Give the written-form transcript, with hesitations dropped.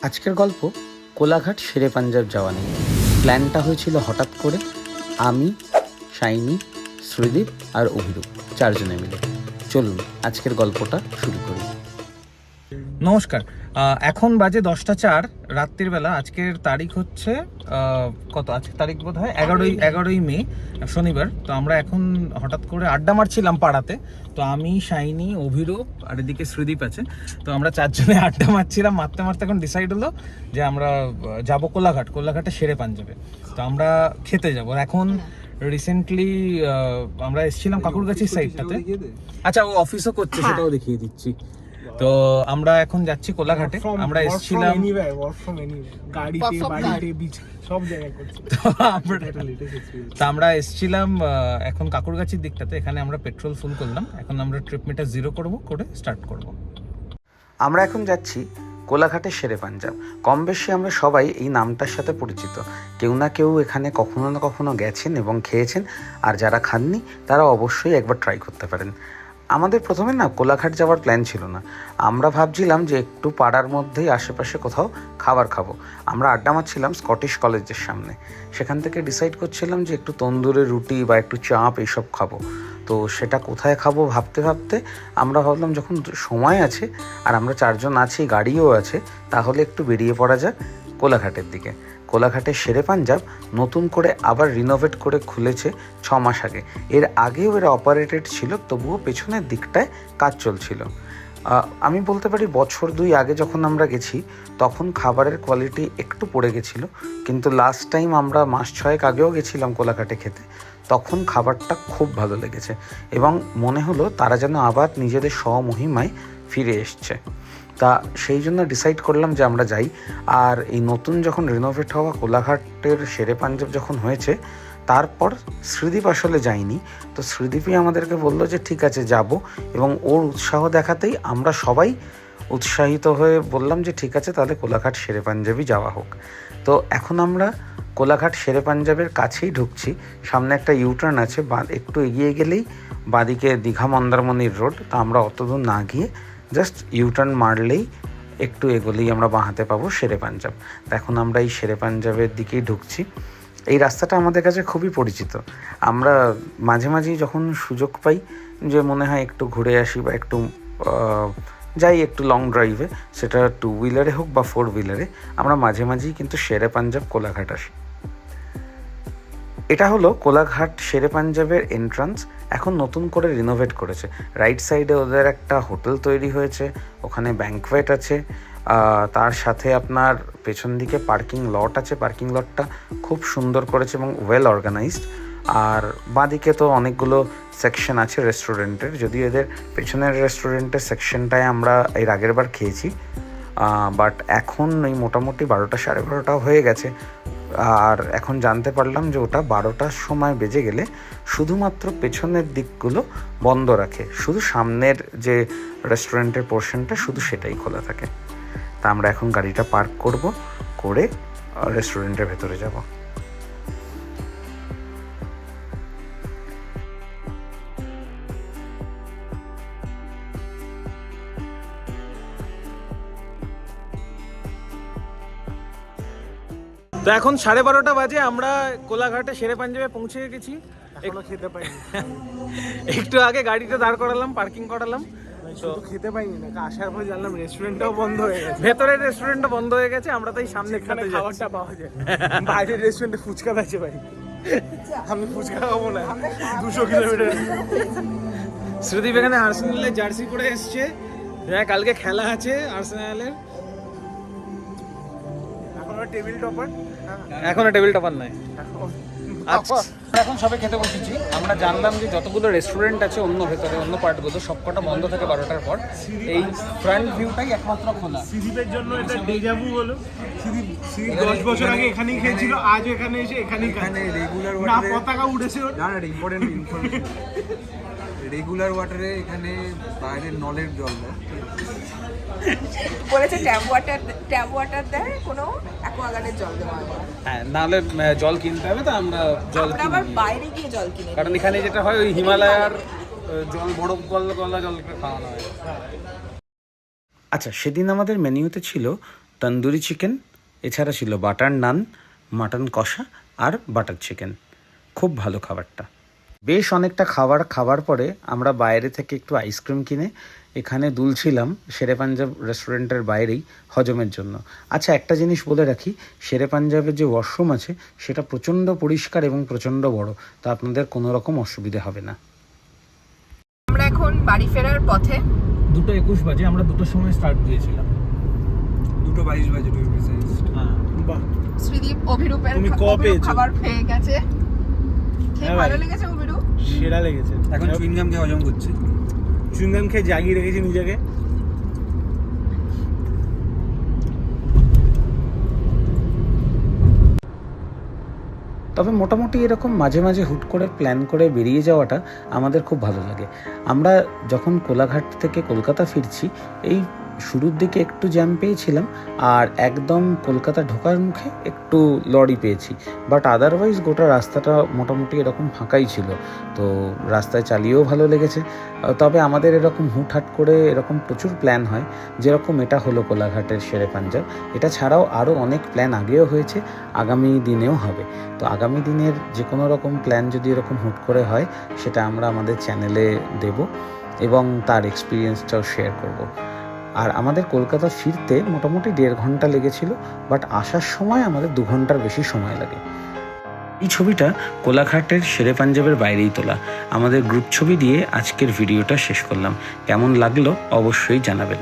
আজকের গল্প কোলাঘাট শেরে পাঞ্জাব যাওয়া নিয়ে। প্ল্যানটা হয়েছিল হঠাৎ করে, আমি, শাইনি, শ্রীদীপ আর অভিরূপ চারজনে মিলে। চলুন আজকের গল্পটা শুরু করি। নমস্কার। এখন বাজে 10টা 4 রাত্রির বেলা। আজকের তারিখ হচ্ছে কত, আজকের তারিখ বোধ হয় 11ই মে, শনিবার। তো আমরা এখন হঠাৎ করে আড্ডা মারছিলাম পাড়াতে। তো আমি, শাইনি, অভিরূপ আর এদিকে শ্রীদীপ আছে। তো আমরা চারজনে আড্ডা মারছিলাম, মারতে মারতে এখন ডিসাইড হলো যে আমরা যাব কোলাঘাটে শেরে পাঞ্জাবে। তো আমরা খেতে যাব এখন। রিসেন্টলি আমরা এসেছিলাম কাকুরগাছির সাইডটাতে। আচ্ছা, ও অফিসও করছে, সেটাও দেখিয়ে দিচ্ছি। তো আমরা এখন যাচ্ছি কোলাঘাটে। আমরা এসেছিলাম আমরা এসেছিলাম এখন কাকুরগাছির দিকটাতে। এখানে আমরা পেট্রোল ফুল করলাম। এখন আমরা ট্রিপ মিটার 0 করে স্টার্ট করব। আমরা এখন যাচ্ছি কোলাঘাটে শেরে পাঞ্জাব। কম বেশি আমরা সবাই এই নামটার সাথে পরিচিত। কেউ না কেউ এখানে কখনো না কখনো গেছেন এবং খেয়েছেন, আর যারা খাননি তারা অবশ্যই একবার ট্রাই করতে পারেন। আমাদের প্রথমে না কোলাঘাট যাওয়ার প্ল্যান ছিল না। আমরা ভাবছিলাম যে একটু পাড়ার মধ্যেই আশেপাশে কোথাও খাবার খাবো। আমরা আড্ডা মারছিলাম স্কটিশ কলেজের সামনে। সেখান থেকে ডিসাইড করছিলাম যে একটু তন্দুরের রুটি বা একটু চাপ এইসব খাবো। তো সেটা কোথায় খাবো ভাবতে ভাবতে আমরা ভাবলাম যখন সময় আছে আর আমরা চারজন আছি, গাড়িও আছে, তাহলে একটু বেরিয়ে পড়া যাক কোলাঘাটের দিকে। কোলাঘাটের শেরে পাঞ্জাব নতুন করে আবার রিনোভেট করে খুলেছে 6 মাস আগে। এর আগেও এরা অপারেটেড ছিল, তবুও পেছনের দিকটায় কাজ চলছিল। আমি বলতে পারি বছর 2 আগে যখন আমরা গেছি তখন খাবারের কোয়ালিটি একটু পড়ে গেছিলো, কিন্তু লাস্ট টাইম আমরা মাস 6 আগেও গেছিলাম কোলাঘাটে খেতে। তখন খাবারটা খুব ভালো লেগেছে এবং মনে হলো তারা যেন আবার নিজেদের স্বমহিমায় ফিরে এসছে। তা সেই জন্য ডিসাইড করলাম যে আমরা যাই। আর এই নতুন যখন রিনোভেট হওয়া কোলাঘাটের শেরে পাঞ্জাব যখন হয়েছে, তারপর শ্রীদীপ আসলে যায়নি। তো শ্রীদীপই আমাদেরকে বললো যে ঠিক আছে যাব, এবং ওর উৎসাহ দেখাতেই আমরা সবাই উৎসাহিত হয়ে বললাম যে ঠিক আছে তাহলে কোলাঘাট শেরে পাঞ্জাবই যাওয়া হোক। তো এখন আমরা কোলাঘাট শেরে পাঞ্জাবের কাছেই ঢুকছি। সামনে একটা ইউটার্ন আছে, একটু এগিয়ে গেলেই বাঁদিকে দীঘা মন্দারমণির রোড। তা আমরা অত দূর না গিয়ে জাস্ট ইউটার্ন মারলেই একটু এগোলেই আমরা বাঁ হাতে পাবো শেরে পাঞ্জাব। তো এখন আমরা এই শেরে পাঞ্জাবের দিকেই ঢুকছি। এই রাস্তাটা আমাদের কাছে খুবই পরিচিত। আমরা মাঝে মাঝেই যখন সুযোগ পাই যে মনে হয় একটু ঘুরে আসি বা একটু যাই একটু লং ড্রাইভে, সেটা 2 হুইলারে হোক বা 4 হুইলারে, আমরা মাঝে মাঝেই কিন্তু শেরে পাঞ্জাব কোলাঘাট আসি। এটা হলো কোলাঘাট শেরে পাঞ্জাবের এন্ট্রান্স। এখন নতুন করে রিনোভেট করেছে। রাইট সাইডে ওদের একটা হোটেল তৈরি হয়েছে, ওখানে ব্যাঙ্কোয়েট আছে। তার সাথে আপনার পেছন দিকে পার্কিং লট আছে। পার্কিং লটটা খুব সুন্দর করেছে এবং ওয়েল অর্গানাইজড। আর বাঁদিকে তো অনেকগুলো সেকশন আছে রেস্টুরেন্টের, যদিও এদের পেছনের রেস্টুরেন্টের সেকশনটায় আমরা এর আগের বার খেয়েছি। বাট এখন এই মোটামুটি 12টা 12:30 হয়ে গেছে। আর এখন জানতে পারলাম যে ওটা 12টার সময় বেজে গেলে শুধুমাত্র পেছনের দিকগুলো বন্ধ রাখে, শুধু সামনের যে রেস্টুরেন্টের পোর্শনটা শুধু সেটাই খোলা থাকে। তা আমরা এখন গাড়িটা পার্ক করে রেস্টুরেন্টের ভেতরে যাব। তো এখন 12:30 বাজে। আমরা কোলাঘাটে শেরে পাঞ্জাবে পৌঁছে গেছি। এখনো খেতে পাইনি। একটু আগে গাড়িতে দাঁড় করালাম, পার্কিং করালাম। শুধু খেতে পাইনি না, আসার পর জানলাম রেস্টুরেন্টটাও বন্ধ হয়ে গেছে। ভেতরের রেস্টুরেন্টটা বন্ধ হয়ে গেছে, আমরা তাই সামনে এখানে খেতে খাবারটা যাচ্ছি। পাওয়া যায়। বাইরের রেস্টুরেন্টে ফুচকা আছে ভাই, আমি ফুচকা খাবো না। 200 কিলোমিটার। শ্রীদীপ এখানে আর্সেনালের জার্সি পরে এসছে। হ্যাঁ, কালকে খেলা আছে আর্সেনালের। এখন টেবিল টপার, এখনো টেবিল টপার নাই। আচ্ছা, এখন সবে খেতে বসেছি। আমরা জানলাম যে যতগুলো রেস্টুরেন্ট আছে অন্য ভেতরে অন্য পার্টগুলো সবকটা বন্ধ থাকে 12টার পর। এই ফ্রন্ট ভিউটাই একমাত্র খোলা। সিরিপের জন্য এটা ডেজাভু হলো। সিরিপ 10 বছর আগে এখানেই খেয়েছিল, আজ এখানে এসে এখানেই খাচ্ছে। রেগুলার না পতাকা উড়েছে ওর। না ইম্পর্টেন্ট ইনফরমেশন। রেগুলার ওয়াটারে এখানে বাইরের নলের জল দেয়। বলেছে ট্যাপ ওয়াটার দেয়, কোনো অ্যাকোয়াগার্ডের জল দেওয়া হয় না। হ্যাঁ, নাহলে জল কিনতে হবে। তো আমরা জল আমরা আবার বাইরে গিয়ে জল কিনে কারণ এখানে যেটা হয় ওই হিমালয়ার জল, বরফ গলা জল খাওয়ানো হয়। আচ্ছা, সেদিন আমাদের মেনুতে ছিল তন্দুরি চিকেন, এছাড়া ছিল বাটার নান, মাটন কষা আর বাটার চিকেন। খুব ভালো খাবারটা। বেশ অনেকটা খাবার পরে আমরা বাইরে থেকে একটু আইসক্রিম কিনে এখানে দুলছিলাম শেরে পাঞ্জাব রেস্টুরেন্টের বাইরেই হজমের জন্য। আচ্ছা, একটা জিনিস বলে রাখি, শেরে পাঞ্জাবের যে ওয়াশরুম আছে সেটা প্রচণ্ড পরিষ্কার এবং প্রচণ্ড বড়, তা আপনাদের কোনো রকম অসুবিধা হবে না। আমরা এখন বাড়ি ফেরার পথে। 2:21 বাজে, আমরা 2টোর সময় স্টার্ট দিয়েছিলাম। 2:22 বাজে টু বি প্রিসাইজ। হ্যাঁ, বাহ, শ্রীদীপ অভিরূপের তুমি ক অভিরূপ পেয়েছো? খাবার পেয়ে গেছে। খেয়ে হ্যাঁ ভাই। ভালো লেগেছে অভিরূপ? সেরা লেগেছে। এখন চুইংগাম খেয়ে হজম করছে। চুইংগাম খেয়ে জাগিয়ে রেখেছি নিজেকে। তবে মোটামুটি এরকম মাঝে মাঝে হুট করে প্ল্যান করে বেরিয়ে যাওয়াটা আমাদের খুব ভালো লাগে। আমরা যখন কোলাঘাট থেকে কলকাতা ফিরছি, এই শুরুর দিকে একটু জ্যাম পেয়েছিলাম, আর একদম কলকাতা ঢোকার মুখে একটু লরি পেয়েছি, বাট আদারওয়াইজ গোটা রাস্তাটা মোটামুটি এরকম ফাঁকাই ছিল। তো রাস্তায় চালিয়েও ভালো লেগেছে। তবে আমাদের এরকম হুটহাট করে এরকম প্রচুর প্ল্যান হয়, যেরকম এটা হলো কোলাঘাটের শেরে পাঞ্জাব। এটা ছাড়াও আরও অনেক প্ল্যান আগেও হয়েছে, আগামী দিনেও হবে। তো আগামী দিনের যে কোনো রকম প্ল্যান যদি এরকম হুট করে হয়, সেটা আমরা আমাদের চ্যানেলে দেব এবং তার এক্সপিরিয়েন্সটাও শেয়ার করব। আর আমাদের কলকাতা ফিরতে মোটামুটি 1.5 ঘন্টা লেগেছিল, বাট আসার সময় আমাদের 2 ঘন্টার বেশি সময় লাগে। এই ছবিটা কোলাঘাটের শেরে পাঞ্জাবের বাইরেই তোলা। আমাদের গ্রুপ ছবি দিয়ে আজকের ভিডিওটা শেষ করলাম। কেমন লাগলো অবশ্যই জানাবেন।